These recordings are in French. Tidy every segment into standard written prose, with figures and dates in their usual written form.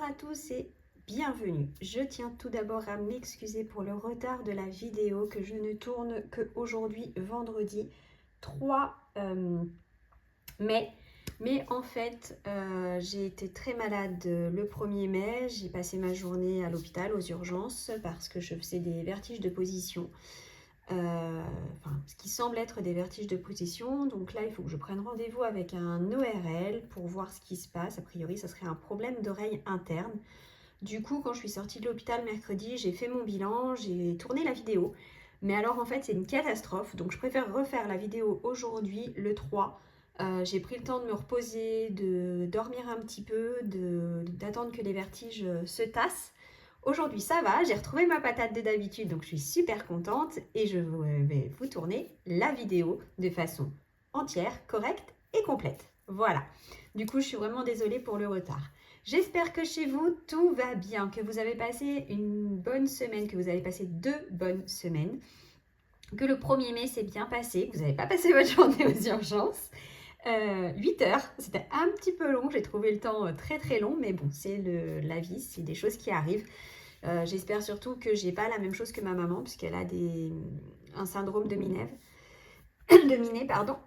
à tous et bienvenue. Je tiens tout d'abord à m'excuser pour le retard de la vidéo que je ne tourne qu'aujourd'hui, vendredi 3 mai. Mais en fait, j'ai été très malade le 1er mai. J'ai passé ma journée à l'hôpital aux urgences parce que je faisais des vertiges de position. Ce qui semble être des vertiges de position. Donc là, il faut que je prenne rendez-vous avec un ORL pour voir ce qui se passe. A priori, ça serait un problème d'oreille interne. Du coup, quand je suis sortie de l'hôpital mercredi, j'ai fait mon bilan, j'ai tourné la vidéo. Mais alors, en fait, c'est une catastrophe. Donc, je préfère refaire la vidéo aujourd'hui, le 3. J'ai pris le temps de me reposer, de dormir un petit peu, d'attendre que les vertiges se tassent. Aujourd'hui, ça va, j'ai retrouvé ma patate de d'habitude, donc je suis super contente et je vais vous tourner la vidéo de façon entière, correcte et complète. Voilà. Du coup, je suis vraiment désolée pour le retard. J'espère que chez vous, tout va bien, que vous avez passé une bonne semaine, que vous avez passé 2 bonnes semaines, que le 1er mai s'est bien passé, que vous n'avez pas passé votre journée aux urgences. 8 heures, c'était un petit peu long, j'ai trouvé le temps très très long, mais bon, c'est la vie, c'est des choses qui arrivent. J'espère surtout que j'ai pas la même chose que ma maman, puisqu'elle a un syndrome de Miner, pardon.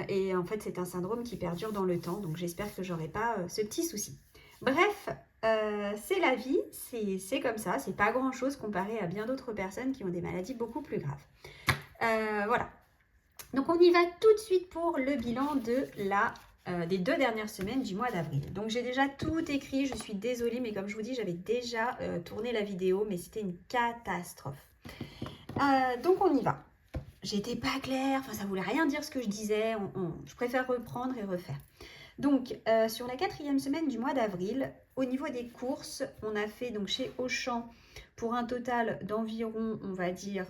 Et en fait, c'est un syndrome qui perdure dans le temps, donc j'espère que j'aurai pas ce petit souci. Bref, c'est la vie, c'est comme ça, c'est pas grand chose comparé à bien d'autres personnes qui ont des maladies beaucoup plus graves. Voilà. Donc on y va tout de suite pour le bilan des 2 dernières semaines du mois d'avril. Donc j'ai déjà tout écrit, je suis désolée, mais comme je vous dis, j'avais déjà tourné la vidéo, mais c'était une catastrophe. Donc on y va. J'étais pas claire, enfin ça voulait rien dire ce que je disais, je préfère reprendre et refaire. Donc sur la 4e semaine du mois d'avril, au niveau des courses, on a fait donc chez Auchan pour un total d'environ, on va dire,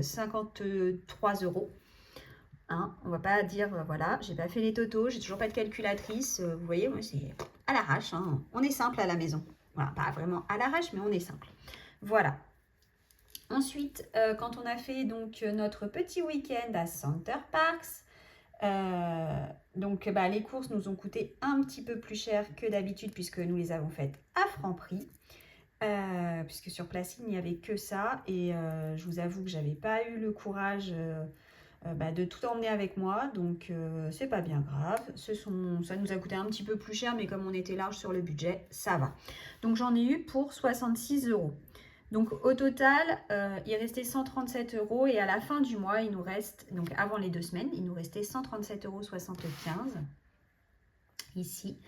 53 €. Hein, on va pas dire, voilà, j'ai pas fait les totos, j'ai toujours pas de calculatrice. Vous voyez, moi c'est à l'arrache. Hein. On est simple à la maison. Voilà, pas vraiment à l'arrache, mais on est simple. Voilà. Ensuite, quand on a fait donc notre petit week-end à Center Parcs, les courses nous ont coûté un petit peu plus cher que d'habitude puisque nous les avons faites à Franprix. Puisque sur place il n'y avait que ça et je vous avoue que j'avais pas eu le courage de tout emmener avec moi, donc c'est pas bien grave. Ça nous a coûté un petit peu plus cher, mais comme on était large sur le budget, ça va. Donc j'en ai eu pour 66 €. Donc au total, il restait 137 € et à la fin du mois, il nous reste, donc avant les 2 semaines, il nous restait 137,75 € ici.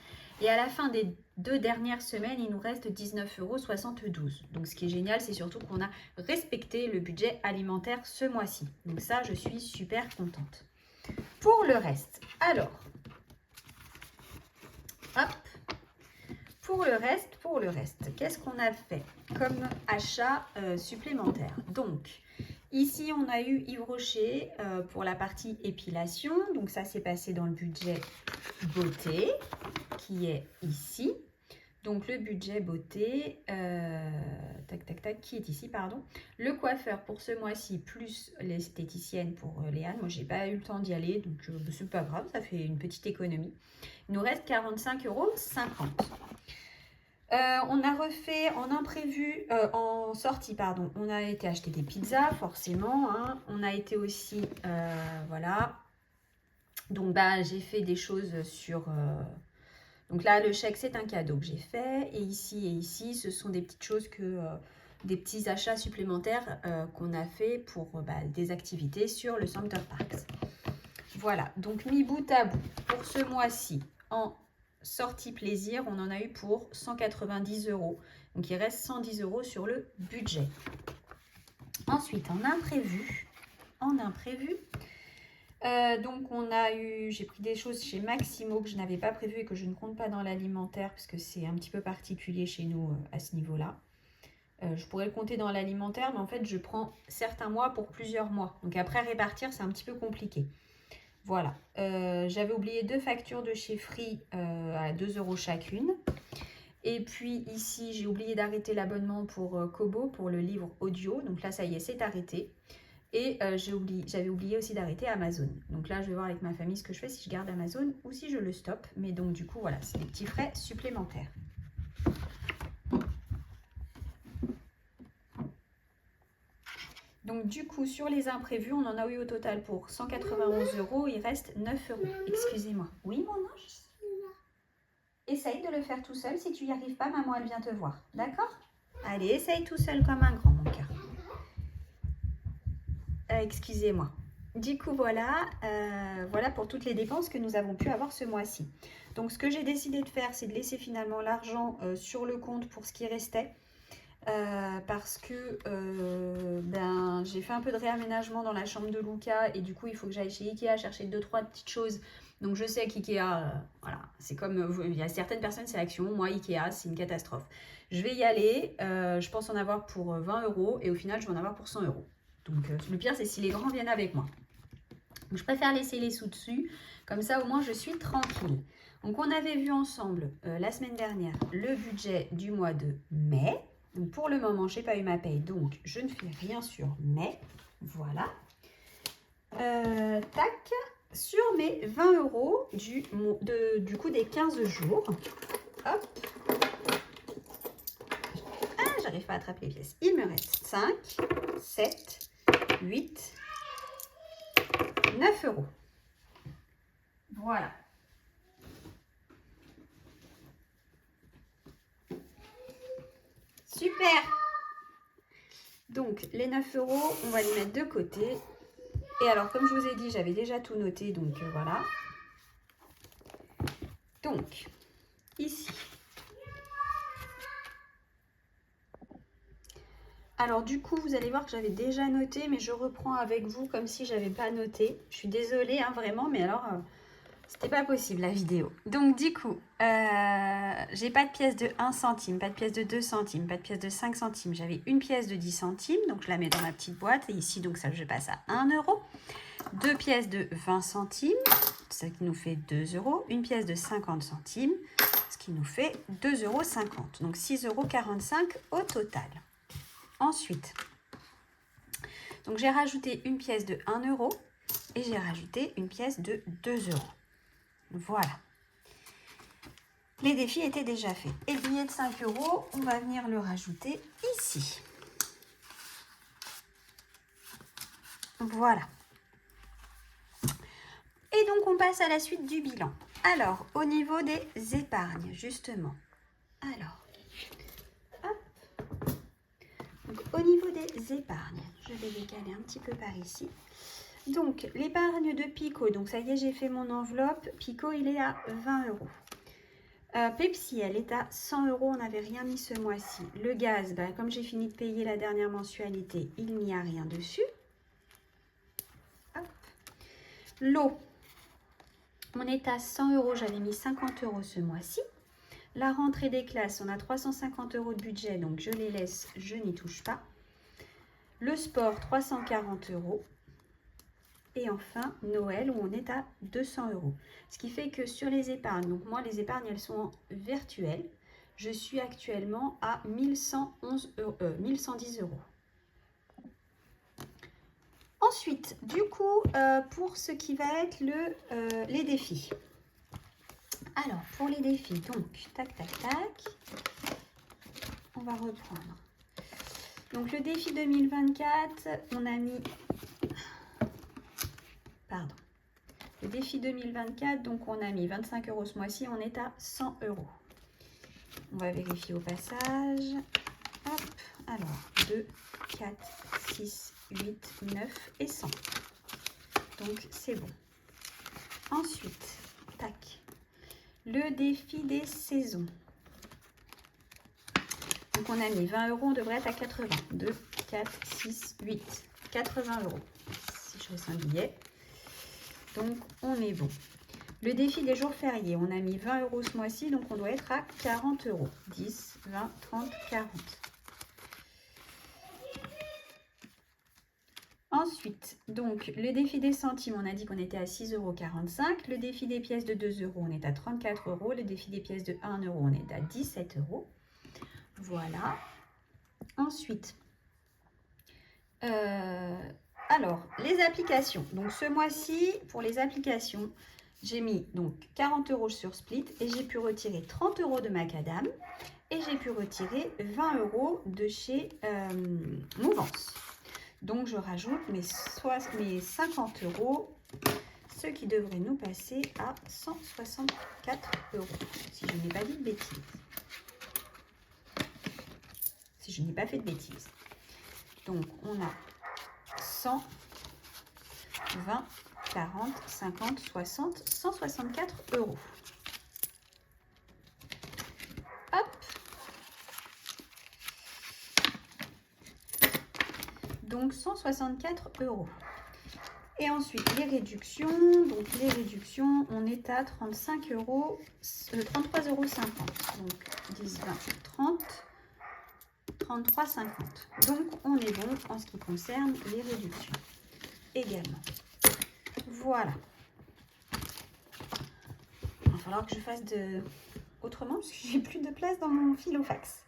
Et à la fin des 2 dernières semaines, il nous reste 19,72 €. Donc ce qui est génial, c'est surtout qu'on a respecté le budget alimentaire ce mois-ci. Donc ça, je suis super contente. Pour le reste, alors, hop, pour le reste, qu'est-ce qu'on a fait comme achat supplémentaire? Donc, ici, on a eu Yves Rocher pour la partie épilation. Donc ça, c'est passé dans le budget beauté qui est ici. Donc le budget beauté, qui est ici, pardon. Le coiffeur pour ce mois-ci, plus l'esthéticienne pour Léane. Moi, j'ai pas eu le temps d'y aller, donc c'est pas grave, ça fait une petite économie. Il nous reste 45,50 €. On a refait en imprévu, en sortie, pardon, on a été acheter des pizzas, forcément. Hein. On a été aussi, voilà. Donc, j'ai fait des choses sur... Donc là, le chèque, c'est un cadeau que j'ai fait. Et ici, ce sont des petites choses des petits achats supplémentaires qu'on a fait pour des activités sur le Center Parcs. Voilà, donc mis bout à bout, pour ce mois-ci, en sortie plaisir, on en a eu pour 190 €. Donc il reste 110 € sur le budget. Ensuite, en imprévu, donc on a eu, j'ai pris des choses chez Maximo que je n'avais pas prévu et que je ne compte pas dans l'alimentaire parce que c'est un petit peu particulier chez nous à ce niveau-là. Je pourrais le compter dans l'alimentaire, mais en fait je prends certains mois pour plusieurs mois. Donc après répartir, c'est un petit peu compliqué. Voilà, j'avais oublié 2 factures de chez Free à 2 € chacune. Et puis ici, j'ai oublié d'arrêter l'abonnement pour Kobo, pour le livre audio. Donc là, ça y est, c'est arrêté. Et j'avais oublié aussi d'arrêter Amazon. Donc là, je vais voir avec ma famille ce que je fais, si je garde Amazon ou si je le stoppe. Mais donc du coup, voilà, c'est des petits frais supplémentaires. Donc du coup, sur les imprévus, on en a eu au total pour 191 €. Il reste 9 €. Excusez-moi. Oui, mon ange? Essaye de le faire tout seul. Si tu n'y arrives pas, maman, elle vient te voir. D'accord? Allez, essaye tout seul comme un grand, mon cœur. Excusez-moi. Du coup, voilà, voilà pour toutes les dépenses que nous avons pu avoir ce mois-ci. Donc, ce que j'ai décidé de faire, c'est de laisser finalement l'argent sur le compte pour ce qui restait. Parce que j'ai fait un peu de réaménagement dans la chambre de Luca et du coup, il faut que j'aille chez Ikea chercher 2-3 petites choses. Donc, je sais qu'Ikea, voilà, c'est comme, il y a certaines personnes, c'est l'action. Moi, Ikea, c'est une catastrophe. Je vais y aller, je pense en avoir pour 20 € et au final, je vais en avoir pour 100 €. Donc, le pire, c'est si les grands viennent avec moi. Donc, je préfère laisser les sous dessus. Comme ça, au moins, je suis tranquille. Donc, on avait vu ensemble, la semaine dernière, le budget du mois de mai. Donc, pour le moment, je n'ai pas eu ma paye, donc je ne fais rien sur mai. Voilà. Tac. Sur mes 20 € du coup des 15 jours. Hop. Ah, j'arrive pas à attraper les pièces. Il me reste 5, 7, 8, 9 €. Voilà. Super. Donc, les 9 €, on va les mettre de côté. Et alors, comme je vous ai dit, j'avais déjà tout noté, donc voilà. Donc, ici. Alors, du coup, vous allez voir que j'avais déjà noté, mais je reprends avec vous comme si j'avais pas noté. Je suis désolée, hein, vraiment, mais alors, c'était pas possible la vidéo. Donc, du coup, j'ai pas de pièce de 1 centime, pas de pièce de 2 centimes, pas de pièce de 5 centimes. J'avais une pièce de 10 centimes, donc je la mets dans ma petite boîte. Et ici, donc ça, je passe à 1 €. Deux pièces de 20 centimes, ce qui nous fait 2 €. Une pièce de 50 centimes, ce qui nous fait 2,50 €. Donc 6,45 € au total. Ensuite, donc j'ai rajouté une pièce de 1 € et j'ai rajouté une pièce de 2 €. Voilà. Les défis étaient déjà faits. Et le billet de 5 €, on va venir le rajouter ici. Voilà. Et donc, on passe à la suite du bilan. Alors, au niveau des épargnes, justement. Alors, hop. Donc, au niveau des épargnes, je vais décaler un petit peu par ici. Donc, l'épargne de Pico. Donc, ça y est, j'ai fait mon enveloppe. Pico, il est à 20 €. Pepsi, elle est à 100 €. On n'avait rien mis ce mois-ci. Le gaz, comme j'ai fini de payer la dernière mensualité, il n'y a rien dessus. Hop. L'eau. On est à 100 €, j'avais mis 50 € ce mois-ci. La rentrée des classes, on a 350 € de budget, donc je les laisse, je n'y touche pas. Le sport, 340 €. Et enfin, Noël, où on est à 200 €. Ce qui fait que sur les épargnes, donc moi, les épargnes, elles sont virtuelles. Je suis actuellement à 1110 €. Ensuite, du coup, pour ce qui va être les défis. Alors, pour les défis, donc, tac, tac, tac, on va reprendre. Donc, le défi 2024, on a mis... Pardon. Le défi 2024, donc, on a mis 25 € ce mois-ci, on est à 100 €. On va vérifier au passage. Hop, alors, 2, 4, 6, 8, 9 et 100. Donc, c'est bon. Ensuite, tac. Le défi des saisons. Donc, on a mis 20 €, on devrait être à 80. 2, 4, 6, 8. 80 €. Si je laisse un billet. Donc, on est bon. Le défi des jours fériés, on a mis 20 € ce mois-ci, donc on doit être à 40 €. 10, 20, 30, 40. Ensuite, donc, le défi des centimes, on a dit qu'on était à 6,45 €. Le défi des pièces de 2 €, on est à 34 €. Le défi des pièces de 1 €, on est à 17 €. Voilà. Ensuite, alors, les applications. Donc, ce mois-ci, pour les applications, j'ai mis donc 40 € sur Split et j'ai pu retirer 30 € de Macadam. Et j'ai pu retirer 20 € de chez Mouvance. Donc je rajoute mes 50 €, ce qui devrait nous passer à 164 €, si je n'ai pas dit de bêtises. Si je n'ai pas fait de bêtises. Donc on a 100, 20, 40, 50, 60, 164 €. Hop. Donc 164 €. Et ensuite les réductions. Donc les réductions, on est à 35 €, 33,50 €. Donc 10, 20, 30, 33,50 €. Donc on est bon en ce qui concerne les réductions également. Voilà. Il va falloir que je fasse autrement parce que j'ai plus de place dans mon fil au fax.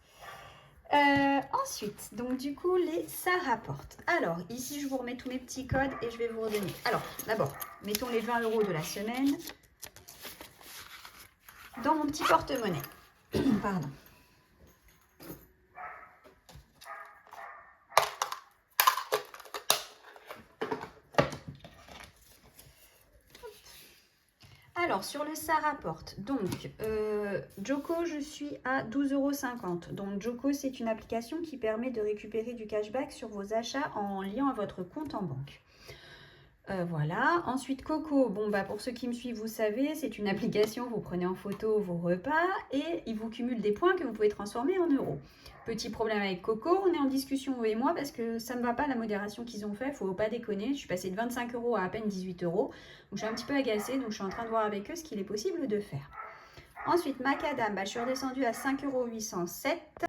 Ensuite, donc du coup, ça rapporte. Alors, ici, je vous remets tous mes petits codes et je vais vous redonner. Alors, d'abord, mettons les 20 € de la semaine dans mon petit porte-monnaie. Pardon. Alors, sur le ça rapporte, donc, Joko, je suis à 12,50 €. Donc, Joko, c'est une application qui permet de récupérer du cashback sur vos achats en lien à votre compte en banque. Voilà. Ensuite, Coco, bon, bah, pour ceux qui me suivent, vous savez, c'est une application, vous prenez en photo vos repas et il vous cumule des points que vous pouvez transformer en euros. Petit problème avec Coco, on est en discussion, vous et moi, parce que ça ne me va pas la modération qu'ils ont fait, faut pas déconner. Je suis passée de 25 € à peine 18 €. Donc, je suis un petit peu agacée, donc je suis en train de voir avec eux ce qu'il est possible de faire. Ensuite, Macadam, bah, je suis redescendue à 5,807 €.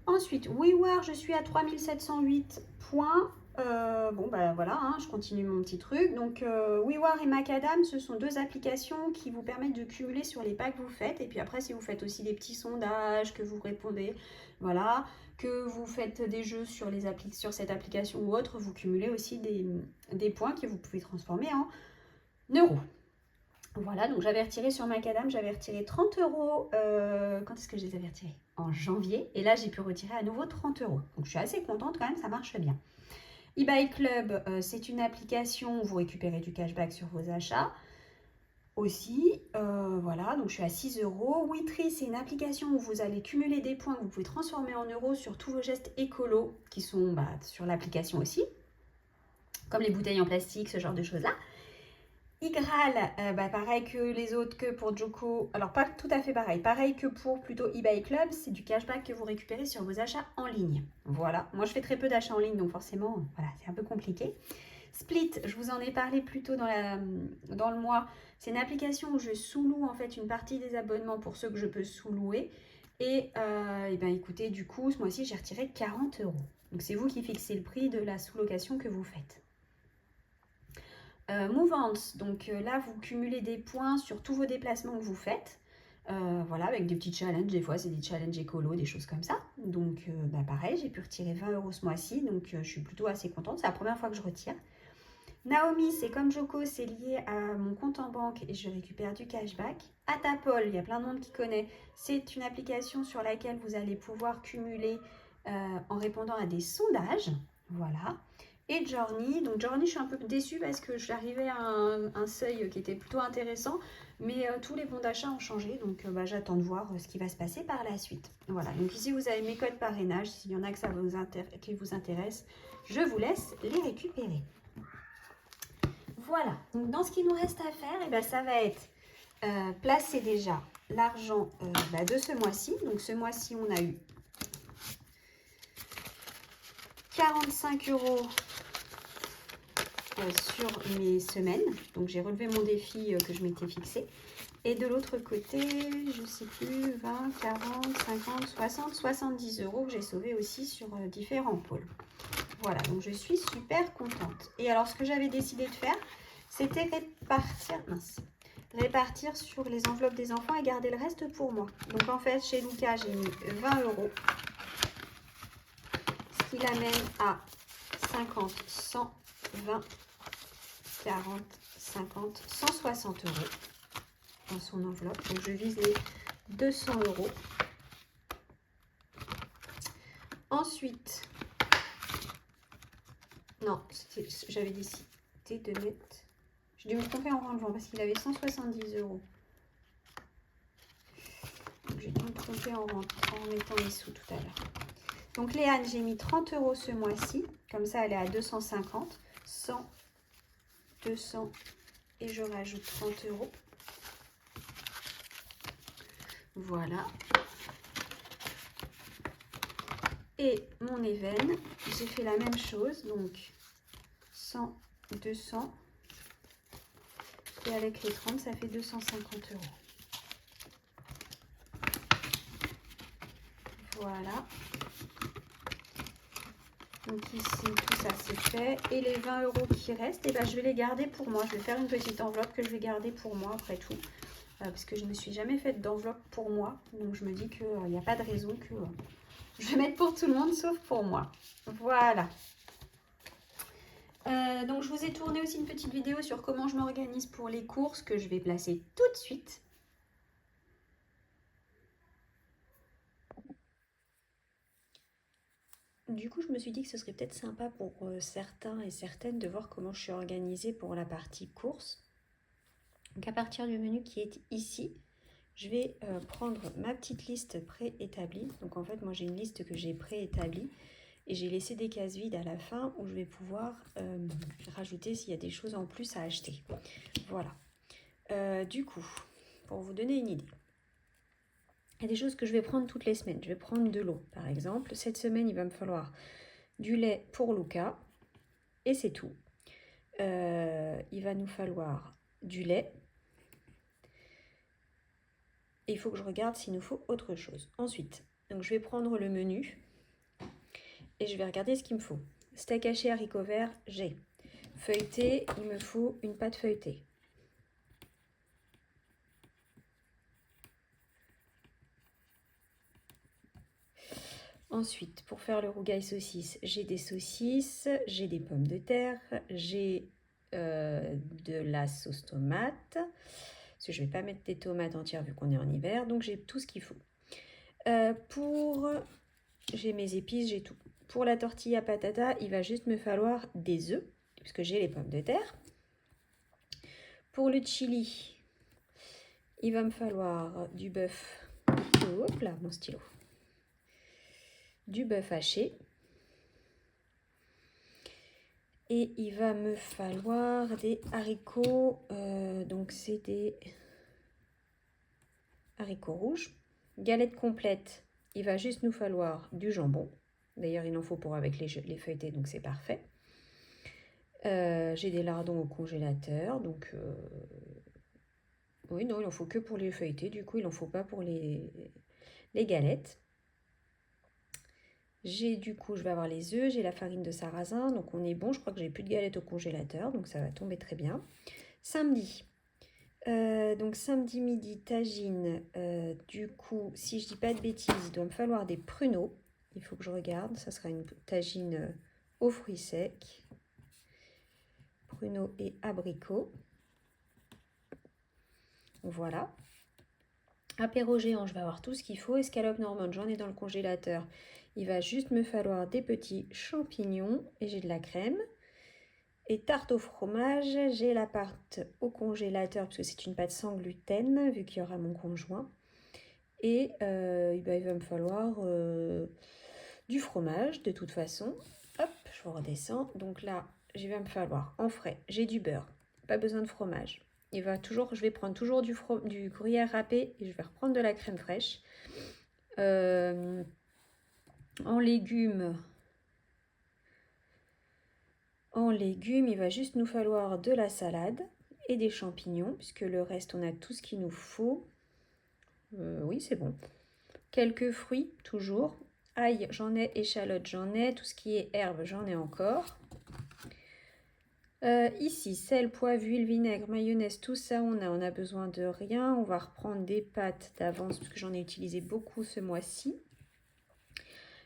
Ensuite, WeWare, je suis à 3708 points. Bon, bah voilà, hein, je continue mon petit truc. Donc, WeWare et Macadam, ce sont deux applications qui vous permettent de cumuler sur les pas que vous faites. Et puis après, si vous faites aussi des petits sondages, que vous répondez, voilà, que vous faites des jeux sur cette application ou autre, vous cumulez aussi des points que vous pouvez transformer en euros. Voilà, donc j'avais retiré sur Macadam, j'avais retiré 30 €. Quand est-ce que je les avais retirés? En janvier. Et là, j'ai pu retirer à nouveau 30 €. Donc, je suis assez contente quand même, ça marche bien. eBay Club, c'est une application où vous récupérez du cashback sur vos achats. Aussi, voilà, donc je suis à 6 €. Witry, c'est une application où vous allez cumuler des points que vous pouvez transformer en euros sur tous vos gestes écolos qui sont sur l'application aussi. Comme les bouteilles en plastique, ce genre de choses-là. Igral, pareil que les autres, que pour Joko, alors pas tout à fait pareil, pareil que pour plutôt eBay Club, c'est du cashback que vous récupérez sur vos achats en ligne. Voilà, moi je fais très peu d'achats en ligne, donc forcément, voilà, c'est un peu compliqué. Split, je vous en ai parlé plus tôt dans le mois, c'est une application où je sous-loue en fait une partie des abonnements pour ceux que je peux sous-louer. Et écoutez, du coup, ce mois-ci, j'ai retiré 40 €. Donc c'est vous qui fixez le prix de la sous-location que vous faites. Mouvance, donc là vous cumulez des points sur tous vos déplacements que vous faites, voilà, avec des petits challenges, des fois c'est des challenges écolos, des choses comme ça. Donc pareil, j'ai pu retirer 20 € ce mois-ci, donc je suis plutôt assez contente, c'est la première fois que je retire. Naomi, c'est comme Joko, c'est lié à mon compte en banque et je récupère du cashback. Atapol, il y a plein de monde qui connaît, c'est une application sur laquelle vous allez pouvoir cumuler en répondant à des sondages, voilà. Et Journey, donc Journey, je suis un peu déçue parce que je suis arrivée à un seuil qui était plutôt intéressant, mais tous les bons d'achat ont changé, donc j'attends de voir ce qui va se passer par la suite. Voilà, donc ici vous avez mes codes parrainage, s'il y en a qui vous intéressent, je vous laisse les récupérer. Voilà, donc dans ce qu'il nous reste à faire, ça va être placer déjà l'argent de ce mois-ci. Donc ce mois-ci, on a eu 45 € sur mes semaines. Donc j'ai relevé mon défi que je m'étais fixé. Et de l'autre côté, je ne sais plus, 20, 40, 50, 60, 70 € que j'ai sauvé aussi sur différents pôles. Voilà, donc je suis super contente. Et alors, ce que j'avais décidé de faire, c'était répartir sur les enveloppes des enfants et garder le reste pour moi. Donc, en fait, chez Lucas, j'ai mis 20 €, ce qui l'amène à 50, 100, 20, 40, 50, 160 € dans son enveloppe. Donc, je vise les 200 €. Ensuite, non, j'avais décidé de mettre... J'ai dû me tromper en relevant parce qu'il avait 170 €. Donc j'ai dû me tromper en mettant les sous tout à l'heure. Donc Léane, j'ai mis 30 € ce mois-ci. Comme ça, elle est à 250. 100, 200 et je rajoute 30 €. Voilà. Et mon Even, j'ai fait la même chose. Donc 100, 200. Et avec les 30, ça fait 250 €. Voilà. Donc ici, tout ça c'est fait. Et les 20 € qui restent, eh ben, je vais les garder pour moi. Je vais faire une petite enveloppe que je vais garder pour moi après tout. Parce que je ne me suis jamais faite d'enveloppe pour moi. Donc je me dis qu'il n'y a pas de raison que je vais mettre pour tout le monde sauf pour moi. Voilà. Donc je vous ai tourné aussi une petite vidéo sur comment je m'organise pour les courses que je vais placer tout de suite. Du coup, je me suis dit que ce serait peut-être sympa pour certains et certaines de voir comment je suis organisée pour la partie courses. Donc à partir du menu qui est ici, je vais prendre ma petite liste préétablie. Donc en fait, moi j'ai une liste que j'ai préétablie et j'ai laissé des cases vides à la fin où je vais pouvoir rajouter s'il y a des choses en plus à acheter. Voilà. Du coup, pour vous donner une idée, il y a des choses que je vais prendre toutes les semaines. Je vais prendre de l'eau, par exemple. Cette semaine, il va me falloir du lait pour Luca et c'est tout. Il va nous falloir du lait. Et il faut que je regarde s'il nous faut autre chose. Ensuite, donc je vais prendre le menu et je vais regarder ce qu'il me faut. Steak haché, haricots verts, j'ai. Feuilleté, il me faut une pâte feuilletée. Ensuite, pour faire le rougail saucisse, j'ai des saucisses, j'ai des pommes de terre, j'ai de la sauce tomate. Parce que je ne vais pas mettre des tomates entières vu qu'on est en hiver. Donc j'ai tout ce qu'il faut. J'ai mes épices, j'ai tout. Pour la tortilla patata, il va juste me falloir des œufs, puisque j'ai les pommes de terre. Pour le chili, il va me falloir du bœuf. Hop là, mon stylo. Du bœuf haché. Et il va me falloir des haricots. Donc c'est des haricots rouges. Galette complète, il va juste nous falloir du jambon. D'ailleurs, il en faut pour avec les feuilletés, donc c'est parfait. J'ai des lardons au congélateur, donc oui, non, il en faut que pour les feuilletés, du coup, il n'en faut pas pour les galettes. J'ai du coup, je vais avoir les œufs, j'ai la farine de sarrasin, donc on est bon. Je crois que j'ai plus de galettes au congélateur, donc ça va tomber très bien. Samedi. Donc samedi midi, tagine. Du coup, si je dis pas de bêtises, il doit me falloir des pruneaux. Il faut que je regarde. Ça sera une tagine aux fruits secs. Pruneaux et abricots. Voilà. Apéro géant, je vais avoir tout ce qu'il faut. Escalope normande, j'en ai dans le congélateur. Il va juste me falloir des petits champignons et j'ai de la crème. Et tarte au fromage, j'ai la pâte au congélateur parce que c'est une pâte sans gluten vu qu'il y aura mon conjoint. Et il va me falloir du fromage de toute façon. Hop, je redescends. Donc là, il va me falloir en frais, j'ai du beurre, pas besoin de fromage. Je vais prendre toujours du gruyère râpé et je vais reprendre de la crème fraîche. En légumes, il va juste nous falloir de la salade et des champignons, puisque le reste, on a tout ce qu'il nous faut. Oui, c'est bon. Quelques fruits, toujours. Ail, j'en ai. Échalote, j'en ai. Tout ce qui est herbe, j'en ai encore. Ici, sel, poivre, huile, vinaigre, mayonnaise, tout ça, on a besoin de rien. On va reprendre des pâtes d'avance, parce que j'en ai utilisé beaucoup ce mois-ci.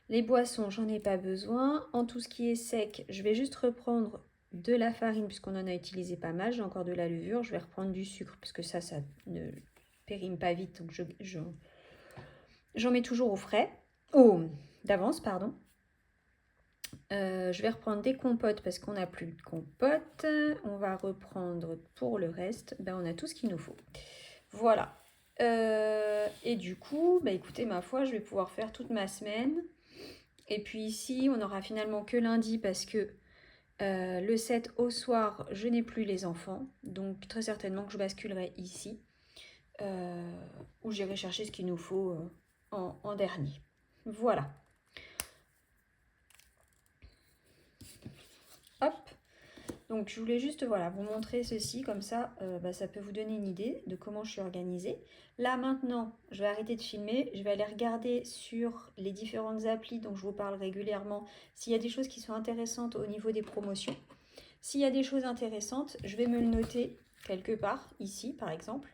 Les boissons, j'en ai pas besoin. En tout ce qui est sec, je vais juste reprendre de la farine puisqu'on en a utilisé pas mal. J'ai encore de la levure. Je vais reprendre du sucre puisque ça ne périme pas vite, donc j'en mets toujours au frais, d'avance, pardon. Je vais reprendre des compotes parce qu'on n'a plus de compotes. On va reprendre pour le reste, ben, on a tout ce qu'il nous faut. Voilà. Et du coup, bah écoutez, ma foi, je vais pouvoir faire toute ma semaine. Et puis ici, on n'aura finalement que lundi parce que le 7 au soir, je n'ai plus les enfants. Donc très certainement que je basculerai ici. Où j'irai chercher ce qu'il nous faut en dernier. Voilà. Hop. Donc je voulais juste voilà, vous montrer ceci, comme ça, ça peut vous donner une idée de comment je suis organisée. Là maintenant, je vais arrêter de filmer, je vais aller regarder sur les différentes applis dont je vous parle régulièrement, s'il y a des choses qui sont intéressantes au niveau des promotions. S'il y a des choses intéressantes, je vais me le noter quelque part, ici par exemple.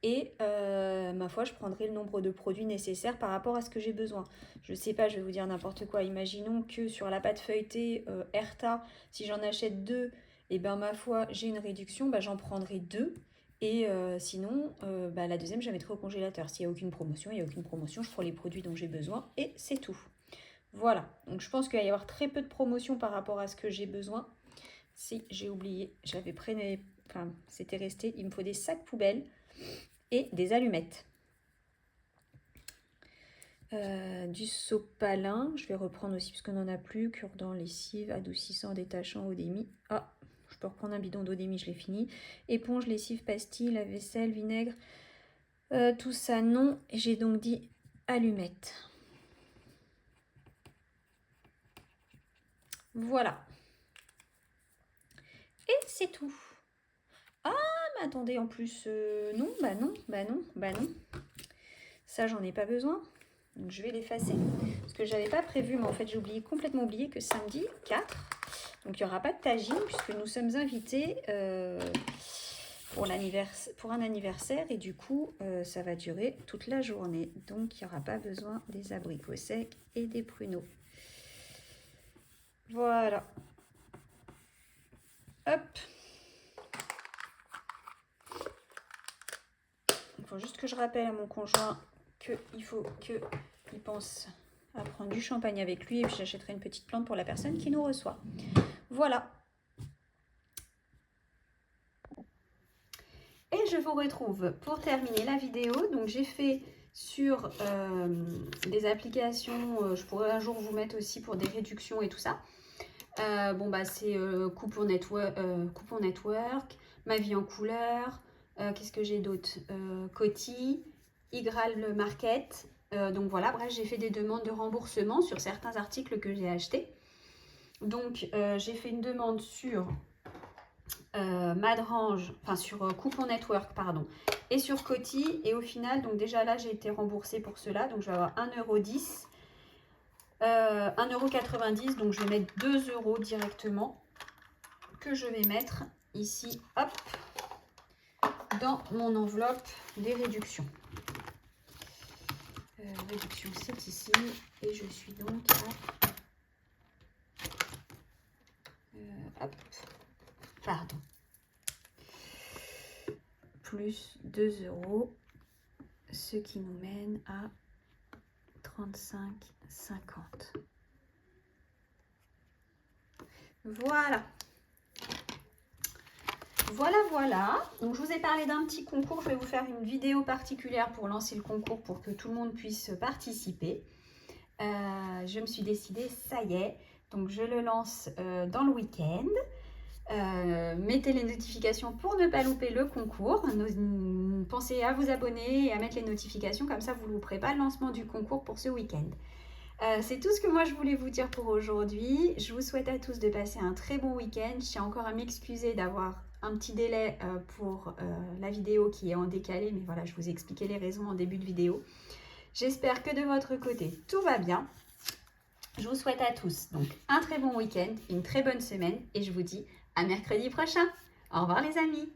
Et ma foi, je prendrai le nombre de produits nécessaires par rapport à ce que j'ai besoin. Je ne sais pas, je vais vous dire n'importe quoi. Imaginons que sur la pâte feuilletée Erta, si j'en achète 2, et ben ma foi, j'ai une réduction, j'en prendrai 2. Et sinon, la deuxième, je la mettrai au congélateur. S'il n'y a aucune promotion, il n'y a aucune promotion. Je prends les produits dont j'ai besoin et c'est tout. Voilà. Donc je pense qu'il va y avoir très peu de promotions par rapport à ce que j'ai besoin. Si, j'ai oublié. J'avais pris... Enfin, c'était resté. Il me faut des sacs poubelles et des allumettes. Du sopalin, je vais reprendre aussi parce qu'on n'en a plus. Cure-dent, lessive, adoucissant, détachant, eau d'émie. Ah, je peux reprendre un bidon d'eau d'émie, je l'ai fini. Éponge, lessive, pastille, lave-vaisselle, vinaigre. Tout ça, non. J'ai donc dit allumettes. Voilà. Et c'est tout. Ah, mais attendez, en plus, non, non. Ça, j'en ai pas besoin. Donc, je vais l'effacer. Parce que j'avais pas prévu, mais en fait, j'ai complètement oublié que samedi 4, donc il n'y aura pas de tagine, puisque nous sommes invités pour un anniversaire. Et du coup, ça va durer toute la journée. Donc, il n'y aura pas besoin des abricots secs et des pruneaux. Voilà. Hop. Il faut juste que je rappelle à mon conjoint qu'il faut qu'il pense à prendre du champagne avec lui, et puis j'achèterai une petite plante pour la personne qui nous reçoit. Voilà. Et je vous retrouve pour terminer la vidéo. Donc j'ai fait sur des applications, je pourrais un jour vous mettre aussi pour des réductions et tout ça. C'est Coupon Network, Ma Vie en Couleur, qu'est-ce que j'ai d'autre, Coty, Igral Market. Donc voilà, bref, j'ai fait des demandes de remboursement sur certains articles que j'ai achetés. Donc j'ai fait une demande sur Madrange, enfin sur Coupon Network, pardon, et sur Coty. Et au final, donc déjà là, j'ai été remboursée pour cela. Donc je vais avoir 1,10 €, 1,90 €. Donc je vais mettre 2 € directement, que je vais mettre ici, hop, dans mon enveloppe des réductions. Réduction, c'est ici. Et je suis donc à... hop, pardon. Plus 2 €, ce qui nous mène à 35,50 €. Voilà. Voilà. Donc je vous ai parlé d'un petit concours. Je vais vous faire une vidéo particulière pour lancer le concours, pour que tout le monde puisse participer. Je me suis décidée, ça y est. Donc je le lance dans le week-end. Mettez les notifications pour ne pas louper le concours. Pensez à vous abonner et à mettre les notifications, comme ça vous ne louperez pas le lancement du concours pour ce week-end. C'est tout ce que moi je voulais vous dire pour aujourd'hui. Je vous souhaite à tous de passer un très bon week-end. Je tiens encore à m'excuser d'avoir un petit délai pour la vidéo qui est en décalé, mais voilà, je vous ai expliqué les raisons en début de vidéo. J'espère que de votre côté tout va bien. Je vous souhaite à tous donc un très bon week-end, une très bonne semaine, et je vous dis à mercredi prochain. Au revoir les amis.